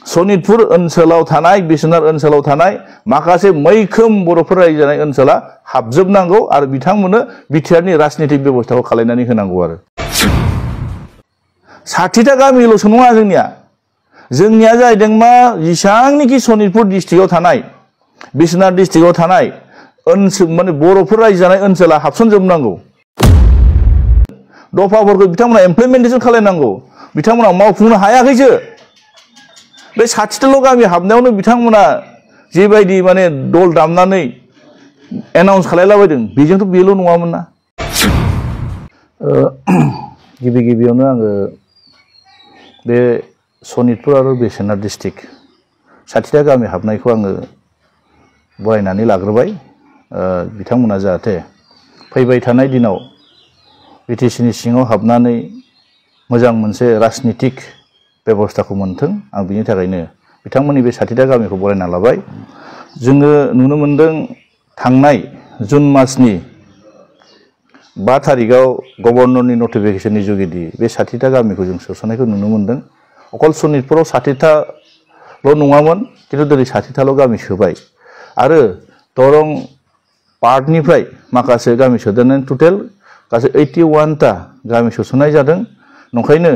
सनितपुर ओनसोलाव थानाय बिश्वनाथ ओनसोलाव थानाय माखासे मैखोम बर'फोर रायजो जानाय ओनसोला हाबजोबनांगौ आरो बिथांमोननो बिटिआरनि राजनीतिक बेबस्थाखौ खालामनानै होनांगौ आरो 60टा गामिल'सो नङा जोंनिया जाहैदों मा जेसांनिखि सनितपुर डिस्ट्रिक्टआव थानाय बिश्वनाथ डिस्ट्रिक्टआव थानाय ओनसोल माने बर'फोर रायजो जानाय ओनसोला हाबसनजोबनांगौ दफाफोरखौ बिथांमोना इमप्लिमेन्टेसन खालामनांगौ बिथांमोना मावफुंनो हायाखैसो बे 60टाल' गामि हाबनायावनो बिथांमोना जेबायदि माने दल दामनानै एनाउन्स खालायलाबायदों बेजोंथ' बेल' नङामोन ना गिबियावनो आङो बे सनितपुर आरो बिश्वनाथ डिस्ट्रिक्ट 60टा गामि हाबनायखौ आङो बरायनानै लाग्रोबाय बिथांमोना जाहाथे फैबाय थानाय दिनाव बिटिसिनि सिङाव हाबनानै मोजां मोनसे राजनीतिक बेबस्थाखौ मोनथों आं बिनि थाखायनो बिथांमोननि बे 60टा गामिखौ बरायना लाबाय जोङो नुनो मोनदों थांनाय जुन मासनि 5 तारिखआव गभर्नरनि नटिफिकेशननि जुगिदि बे 60टा गामिखौ जों सोसननायखौ नुनो मोनदों अकल सनितपुराव 60टाल' नङामोन किन्तु दिनै 60टाल' गामि सोबाय आरो दरं पार्टनिफ्राय माखासे गामि सोदेरनानै टटेल गासै 81टा गामि सोसननाय जादों नंखायनो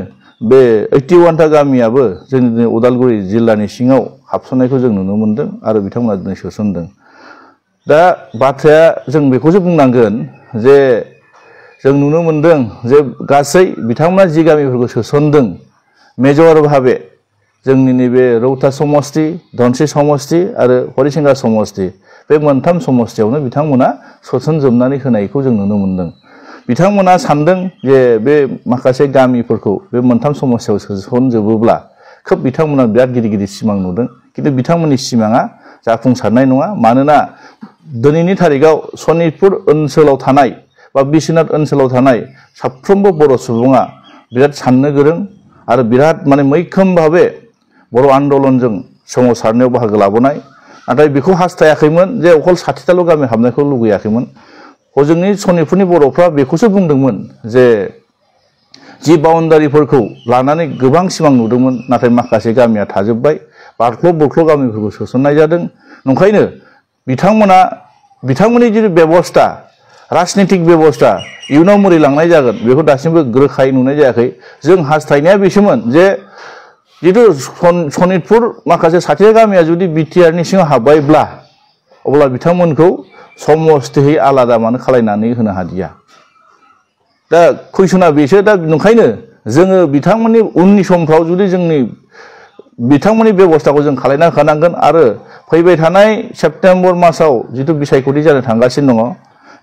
बे 81टा गामियाबो जोंनि उदालगुरि जिल्लानि सिङाव हाबसननायखौ जों नुनो मोनदों आरो बिथांमोना दिनै सोसनदों दा बाथ्राया जों बेखौसो बुंनांगोन जे जों नुनो मोनदों जे गासै बिथांमोना जि गामिफोरखौ सोसनदों मेजर भाबे जोंनि नैबे रौता समष्टि धनस्रि समष्टि आरो हरिसिंगा समष्टि बे मोनथाम समष्टियावनो बिथांमोना सोसनजोबनानै होनायखौ जों नुनो मोनदों बिथांमोना सानदों जे बे माखासे गामिफोरखौ बे मोनथाम समस्यायाव सोसनजोबोब्ला खोब बिथांमोना बिराद गिदिर सिमां नुदों किन्तु बिथांमोननि सिमाङा जाफुंसारनाय नङा मानोना दिनैनि तारिखआव सनितपुर ओनसोलाव थानाय बा बिश्वनाथ ओनसोलाव थानाय साफ्रोमबो बर' सुबुङा बिराद साननो गोरों आरो बिराद माने मैखोम भाबे बर' आन्दलनजों सोमावसारनायाव बाहागो लाबोनाय नाथाय बेखौ हास्थायाखैमोन जे अकल 60टाल' गामि हाबनायखौ लुगैयाखैमोन हजोंनि सनितपुरनि बर'फ्रा बेखौसो बुंदोंमोन जे जि बाउन्डारिफोरखौ लानानै गोबां सिमां नुदोंमोन नाथाय माखासे गामिया थाजोबबाय बारख्ल' बुरख्ल' गामिफोरखौ सोसननाय जादों नंखायनो बिथांमोननि जि बेबस्था राजनीतिक बेबस्था इयुनाव मोरै लांनाय जागोन बेखौ दासिमबो रोखायै नुनाय जायाखै जों हास्थायनाया बेसोमोन जे जितु सनितपुर माखासे 60टा गामिया जुदि बिटिआरनि सिङाव हाबबायब्ला अब्ला बिथांमोनखौ समस्तियै आलादा मानो खालायनानै होनो हादिया दा कुइसना बेसो दा नंखायनो जोङो बिथांमोननि उननि समफ्राव जुदि जोंनि बिथांमोननि बेबस्थाखौ जों खालायना होखानांगोन आरो फैबाय थानाय सेप्तेम्बर मासाव जितु बिसायख'थि जानो थांगासिनो दङ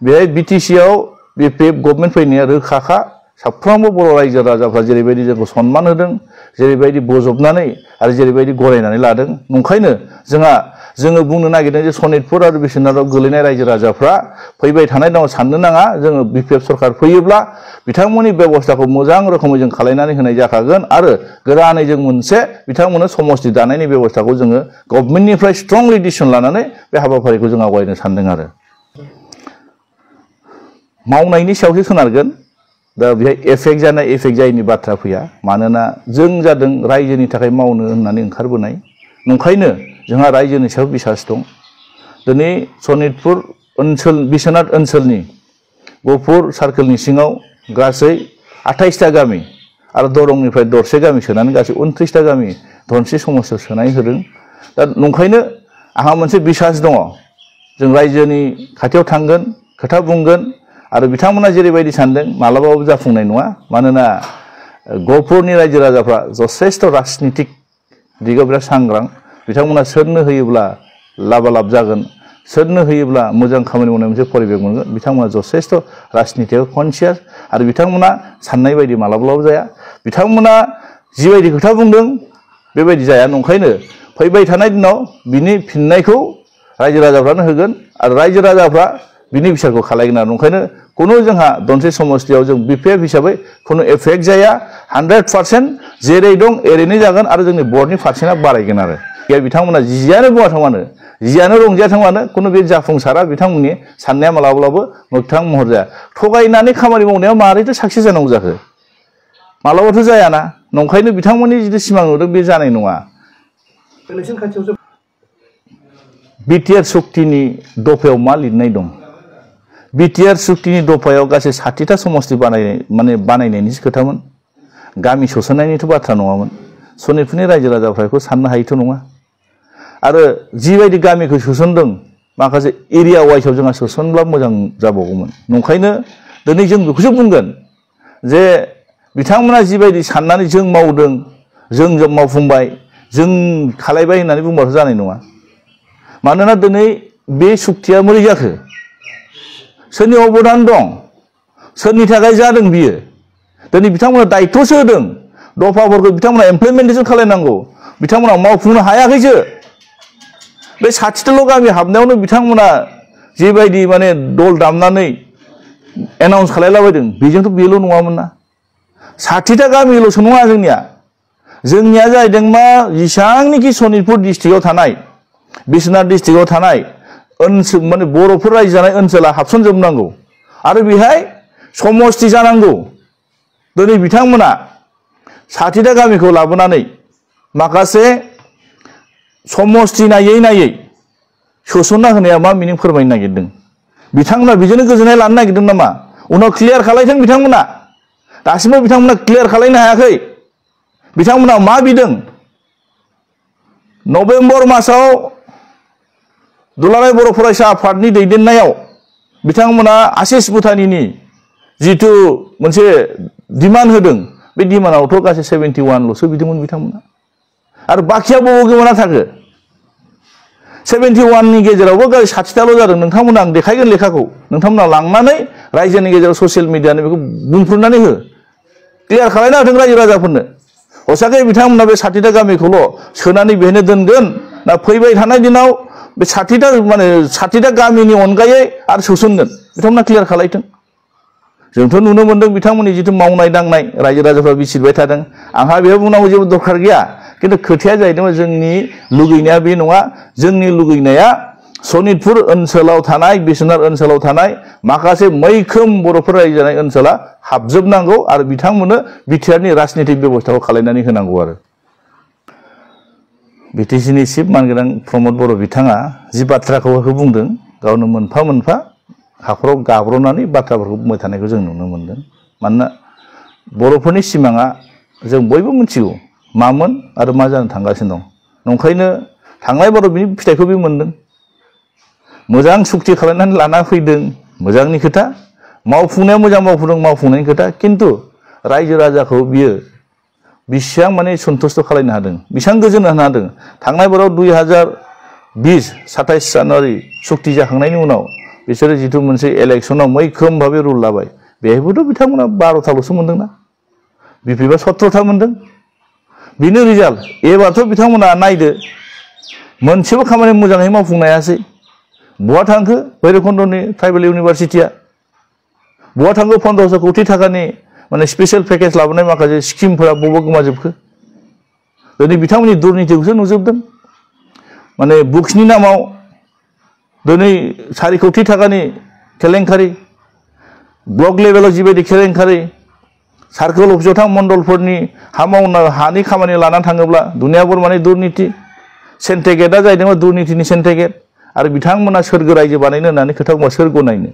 बेहाय बिटिसिआव बिपिएफ गभर्नमेन्ट फैनाया रोखाखा साफ्रोमबो बर' रायजो राजाफ्रा जेरैबायदि जोंखौ सन्मान होदों जेरैबायदि बजबनानै आरो जेरैबायदि गरायनानै लादों नंखायनो जोङो बुंनो नागिरदों जे सनितपुर आरो बिश्वनाथआव गोलैनाय रायजो राजाफ्रा फैबाय थानाय दिनाव साननो नाङा जोङो बिपिएफ सरकार फैयोब्ला बिथांमोननि बेबस्थाखौ मोजां रोखोमै जों खालायनानै होनाय जाखागोन आरो गोदानै जों मोनसे बिथांमोननो समष्टि दानायनि बेबस्थाखौ जोङो गभर्नमेन्टनिफ्राय स्ट्रंलि डिसिसन लानानै बे हाबाफारिखौ जों आवगायनो सानदों आरो मावनायनि सायावसो सोनारगोन दा बेहाय एफेक्ट जानाय एफेक्ट जायैनि बाथ्रा फैया मानोना जों जादों रायजोनि थाखाय मावनो होननानै ओंखारबोनाय नंखायनो जोंहा रायजोनि सायाव बिसास दं दिनै सनितपुर ओनसोल बिश्वनाथ ओनसोलनि गहपुर सार्कोलनि सिङाव गासै 28टा गामि आरो दरंनिफ्राय दरसे गामि सोनानै गासै 29टा गामि धनस्रि समस्यायाव सोनाय होदों दा नंखायनो आंहा मोनसे बिसास दङ जों रायजोनि खाथियाव थांगोन खोथा बुंगोन आरो बिथांमोना जेरैबायदि सानदों मालाबाबो जाफुंनाय नङा मानोना गहपुरनि रायजो राजाफ्रा जथेस्थ राजनीतिक दिगाव बिराद सांग्रां बिथांमोना सोरनो होयोब्ला लाबालाब जागोन सोरनो होयोब्ला मोजां खामानि मावनाय मोनसे परिबेक मोनगोन बिथांमोना जथेस्थ राजनीतियाव कनसियास आरो बिथांमोना साननाय बायदि मालाबाबो जाया बिथांमोना जिबायदि खोथा बुंदों बेबायदि जाया नंखायनो फैबाय थानाय दिनाव बिनि फिननायखौ रायजो राजाफ्रानो होगोन आरो रायजो राजाफ्रा बिनि बिसारखौ खालायगोन आरो नंखायनो कुनु जोंहा धनस्रि समष्टियाव जों बिपिएफ हिसाबै कुनु एफेक्ट जाया 100% जेरै दं एरैनो जागोन आरो जोंनि बर्डनि पारसेन्टआ बारायगोन आरो बिथांमोना जियानो बुङाथों मानो जियानो रंजायाथों मानो कुनु बे जाफुंसारा बिथांमोननि साननाया मालाबाबो मोगथां महर जाया थगायनानै खामानि मावनायाव मारैथो साक्सेस जानांगौ जाखो मालाबाथ' जायाना नंखायनो बिथांमोननि जिथु सिमां नुदों बे जानाय नङा। इलेक्शन खाथियावसो बिटिआर सुक्तिनि दफायाव मा लिरनाय दं? बिटिआर सुक्तिनि दफायाव गासै 60टा समस्ति बानायनायनिसो खोथामोन, गामि सोसननायनिथ' बाथ्रा नङामोन। सनितपुरनि रायजो राजाफ्रा बेखौ साननो हायैथ' नङा। आरो जिबायदि गामिखौ सोसनदों माखासे एरिया वाइसआव जोंहा सोसनब्ला मोजां जाबावगौमोन। नंखायनो दिनै जों बेखौसो बुंगोन जे बिथांमोना जिबायदि साननानै जों मावदों, जों मावफुंबाय, जों खालायबाय होननानै बुंबाथ' जानाय नङा। मानोना दिनै बे सुक्तिया बोरै जाखो? सोरनि अबदान दं? सोरनि थाखाय जादों बियो? दिनै बिथांमोना दायित्वसो होदों, दफाफोरखौ बिथांमोना इमप्लिमेन्टेसन खालायनांगौ, बिथांमोना मावफुंनो हायाखैसो। बे 60टाल' गामि हाबनायावनो बिथांमोना जिबायदि दल दामनानै एनाउन्स खालायलाबायदों बेजोंथ' बेल' नङामोन ना। 60टा गामिल'सो नङा जोंनिया जाहैदों मा जेसांनिखि सनितपुर डिस्ट्रिक्टआव थानाय, बिश्वनाथ डिस्ट्रिक्टआव थानाय ओनसोल बर'फोर रायजो जानाय ओनसोला हाबसनजोबनांगौ आरो बेहाय समस्ति जानांगौ। दिनै बिथांमोना 60टा गामिखौ लाबोनानै माखासे समस्ति नायै सोसनना होनाया मा मिनिं फोरमायनो नागिरदों? बिथांमोना बेजोंनो गोजोननाय लानो नागिरदों नामा? उनाव क्लियार खालायथों बिथांमोना। दासिमबो बिथांमोना क्लियार खालायनो हायाखै। बिथांमोना मा बिदों? नभेम्बर मासाव दुलाराय बर' फरायसा आफादनि दैदेननायाव बिथांमोना आशिष भुटानिनि जिथु मोनसे डिमान्ड होदों, बे डिमान्डआवथ' गासै 71ल'सो बिदोंमोन बिथांमोना। आरो बाखिया बबाव गोमाना थाखो? 71नि गेजेरावबो गासै 60टाल' जादों। नोंथांमोना आं देखायगोन लेखाखौ, नोंथांमोना लांनानै रायजोनि गेजेराव ससियेल मिडियानि बेखौ बुंफ्रुनानै हो, क्लियार खालायना होथों रायजो राजाफोरनो। हसाके बिथांमोना बे 60टा गामिखौल' सोनानै बेहायनो दोनगोन ना फैबाय थानाय दिनाव बे 60टा गामिनि अनगायै आरो सोसनगोन? बिथांमोना क्लियार खालायथों। जोंथ' नुनो मोनदों बिथांमोननि जिथु मावनाय दांनाय रायजो राजाफ्रा बिसिरबाय थादों। आंहा बेयाव बुंनांगौ जेबो दरखार गैया। खिन्थु खोथाया जाहैदों जोंनि लुगैनाया बे नङा। जोंनि लुगैनाया सनितपुर ओनसोलाव थानाय, बिश्वनाथ ओनसोलाव थानाय माखासे मैखोम बर'फोर रायजो जानाय ओनसोला हाबजोबनांगौ आरो बिथांमोननो बिटिआरनि राजनितिक बेबस्थाखौ खालायनानै होनांगौ। आरो बिटिसिनि चिफ मानगोनां प्रमद बर' बिथाङा जि बाथ्राखौ बुंदों, गावनो मोनफा मोनफा हाखराव गाब्र'नानै बाथ्राफोरखौ बुंबाय थानायखौ जों नुनो मोनदों। मानोना बर'फोरनि सिमाङा जों बयबो मिथिगौ मामोन आरो मा जानो थांगासिनो दं। नंखायनो थांनाय बाराव बिनि फिथाइखौ बे मोनदों। मोजां सुक्ति खालामनानै लाना फैदों, मोजांनि खोथा। मावफुंनाया मोजां मावफुंदों, मावफुंनायनि खोथा। खिन्थु रायजो राजाखौ बियो बेसेबां सन्तुष्ट खालायनो हादों, बेसेबां गोजोन होनो हादों? थांनाय बाराव 2020 27 जानुवारि सुक्ति जाखांनायनि उनाव बिसोरो जिथु मोनसे इलेक्सनाव मैखोम भाबै रुल लाबाय, बेहायबोथ' बिथांमोना 12टाल'सो मोनदोंना, बिपिबा 17टा मोनदों। बेनो रिजाल्ट। एबारथ' बिथांमोना नायदो मोनसेबो खामानि मोजाङै मावफुंनो हायासै। बहा थांखो भैरबकुन्दनि ट्राइबेल इउनिभारसिटिया? बहा थांखो 1500 कौटि थाखानि स्पेसियेल पेकेज लाबोनाय माखासे स्किमफोरा बबाव गोमाजोबखो? दिनै बिथांमोननि दुर्नितिखौसो नुजोबदों। बुक्सनि नामाव दिनै 4 कौटि थाखानि केलेंकारि, ब्लक लेभेलाव जिबायदि केलेंकारि, सार्कोल अफिसाव थां मण्डलफोरनि हा मावनो हानि खामानि लानानै थाङोब्ला दुनियाफोर दुर्निति। सेन्टिग्रेटआ जाहैदों दुर्नितिनि सेन्टिग्रेट। आरो बिथांमोना सोरगो रायजो बानायनो होननानै खोथा बुंबा सोर गनायनो?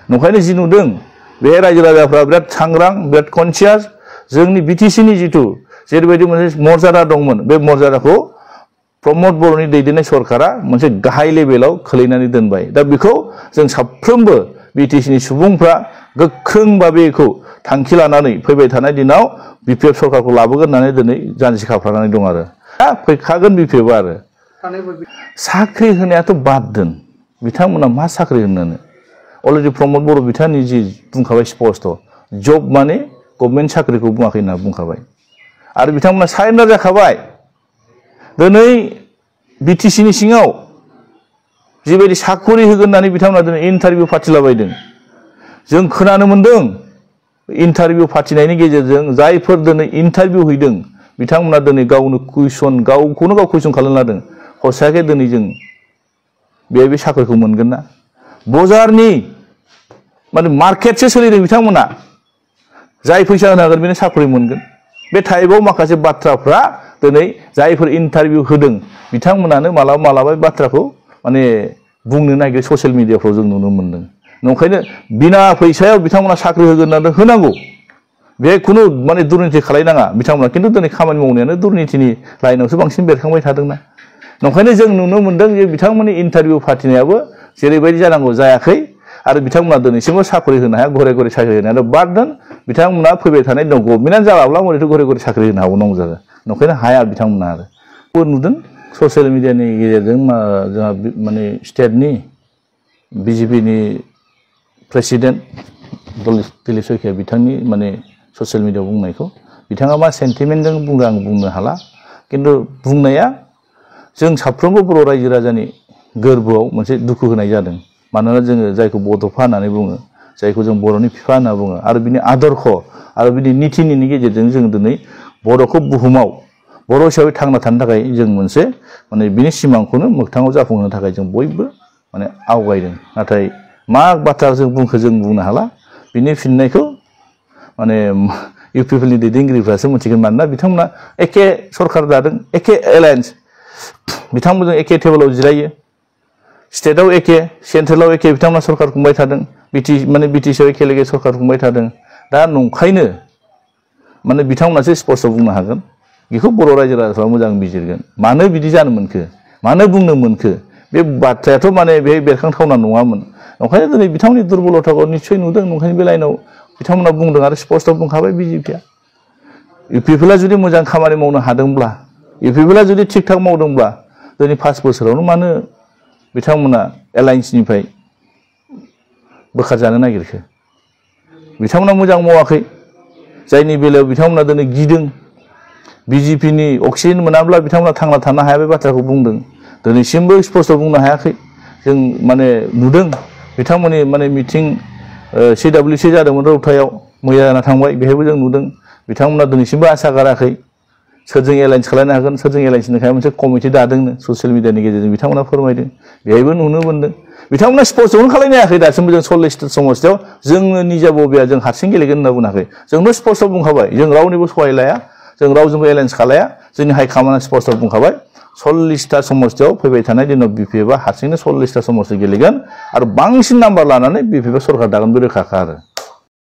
नंखायनो जि नुदों बे रायजो राजाफ्रा बिराद सांग्रां, बिराद कनसियास। जोंनि बिटिसिनि जिथु जेरैबायदि मोनसे मर्यादा दंमोन, बे मर्यादाखौ प्रमद बर'नि दैदेननाय सरकारा मोनसे गाहाय लेभेलाव खोलैनानै दोनबाय। दा बेखौ जों साफ्रोमबो बिटिसिनि सुबुंफ्रा गोख्रों भाबै बेखौ थांखि लानानै फैबाय थानाय दिनाव बिपिएफ सरकारखौ लाबोगोन होननानै दिनै जानजि खाफ्रानानै दं। आरो फैखागोन बिपिएफआ। आरो साख्रि होनायाथ' बाद दोन, बिथांमोना मा साख्रि होनोनो? अलरेडि प्रमद बर' बिथांनि जि बुंखाबाय स्पष्ट, जब गभर्नमेन्ट साख्रिखौ बुङाखै होनना बुंखाबाय। आरो बिथांमोना सारेन्डार जाखाबाय। दिनै बिटिसिनि सिङाव जिबायदि साखरि होगोन होननानै बिथांमोना दिनै इन्टारभिउ फाथिलाबायदों। जों खोनानो मोनदों इन्टारभिउ फाथिनायनि गेजेरजों जायफोर दिनै इन्टारभिउ हैदों बिथांमोना दिनै गावखौनो गाव कुइसन खालामनो लादों। हसाके दिनै जों बे साख्रिखौ मोनगोन ना? बजारनि मार्केटसो सोलिदों बिथांमोना। जाय फैसा होनो हागोन बेनो साख्रि मोनगोन बे टाइपआव माखासे बाथ्राफ्रा दिनै जायफोर इन्टारभिउ होदों बिथांमोनानो मालाबा बाथ्राखौ माने बुंनो नागिरो ससियेल मिडियाफ्राव जों नुनो मोनदों नंखायनो बिना फैसायाव बिथांमोना साख्रि होगोन होननानै होनांगौ बे खुनु माने दुर्नीति खालायनाङा बिथांमोना खिन्थु दिनै खामानि मावनायानो दुर्नीतिनि लाइनावसो बांसिन बेरखांबाय थादोंना नंखायनो जों नुनो मोनदों जे बिथांमोननि इन्टारभिउ फाथिनायाबो जेरैबायदि जानांगौ जायाखै आरो बिथांमोना दिनैसिमबो साख्रि होनो हाया घरे घरे साख्रि होनो हाया बाद दोन बिथांमोना फैबाय थानाय दं गभर्नमेन्टआ जालाब्ला ओरैथ' घरे घरे साख्रि होनो हागौनांगौ जागोन नंखायनो हाया बिथांमोना आरो नुदों ससियेल मिडियानि गेजेरजों जोंहा माने स्टेटनि बिजेपिनि प्रेसिडेन्ट दिलीप शइकिया बिथांनि माने ससियेल मिडियायाव बुंनायखौ बिथाङा मा सेन्टिमेन्टजों बुंदों आं बुंनो हाला खिन्थु बुंनाया जों साफ्रोमबो बर' रायजो राजानि गोरबोआव मोनसे दुखु होनाय जादों मानोना जोङो जायखौ बड'फा होननानै बुङो जायखौ जों बर'नि बिफा होनना बुङो आरो बिनि आदर्श आरो बिनि नितिनि गेजेरजों जों दिनै बर'खौ बुहुमाव बर' हिसाबै थांना थानो थाखाय जों मोनसे माने बिनि सिमांखौनो मोगथाङाव जाफुंहोनो थाखाय जों बयबो माने आवगायदों नाथाय मा बाथ्रा जों बुंनो हाला बिनि फिननायखौ माने इउपिपिएलनि दैदेनगिरिफ्रासो मिथिगोन मानोना बिथांमोना एखे सरकार दादों एखे एलायन्स बिथांमोनजों एखे टेबोलाव जिरायो स्टेटआव एखे सेन्ट्रेलाव एखे बिथांमोना सरकार खुंबाय थादों बिटिसिआव एखे लेगे सरकार खुंबाय थादों दा नंखायनो माने बिथांमोनासो स्पष्ट बुंनो हागोन बेखौ बर' रायजो राजाफ्रा मोजां बिजिरगोन मानो बिदि जानो मोनखो मानो बुंनो मोनखो बे बाथ्रायाथ' माने बे बेरखांथावना नङामोन ओंखायनो दिनै बिथांमोननि दुरबलताखौ निस्सय नुदों ओंखायनो बे लाइनाव बिथांमोना बुंदों आरो स्पष्ट बुंखाबाय बिजेपिआ इउपिपिएलआ जुदि मोजां खामानि मावनो हादोंब्ला इउपिपिएलआ जुदि थिग थाक मावदोंब्ला दिनै 5 बोसोरावनो मानो बिथांमोना एलायन्सनिफ्राय बोखारजानो नागिरखो बिथांमोना मोजां मावाखै जायनि बेलायाव बिथांमोना दिनै गिदों बिजेपिनि अक्सिजेन मोनाब्ला बिथांमोना थांना थानो हाया बे बाथ्राखौ बुंदों दिनैसिमबो स्पष्ट बुंनो हायाखै जों माने नुदों बिथांमोननि माने मिटिं CWC जादोंमोन रौतायाव मैया जाना थांबाय बेहायबो जों नुदों बिथांमोना दिनैसिमबो आसा गाराखै सोरजों एलायन्स खालामनो हागोन सोरजों एलायन्सनि थाखाय मोनसे कमिटि दादोंनो ससियेल मिडियानि गेजेरजों बिथांमोना फोरमायदों बेहायबो नुनो मोनदों बिथांमोना स्पष्टखौनो खालामनो हायाखै दासिमबो जों 40 समस्थियाव जोंनो निजा बबेया जों हारसिं गेलेगोन होनना बुङाखै जोंबो स्पष्ट बुंखाबाय जों रावनिबो सहाय लाया जों रावजोंबो एलायन्स खालाया जोंनि हाइकमान्डआ स्पष्ट बुंखाबाय 40टा समस्थियाव फैबाय थानाय दिनाव बिपिएफआ हारसिंनो 40टा समस्ति गेलेगोन आरो बांसिन नाम्बार लानानै बिपिएफआ सरकार दागोन बे रोखाखा आरो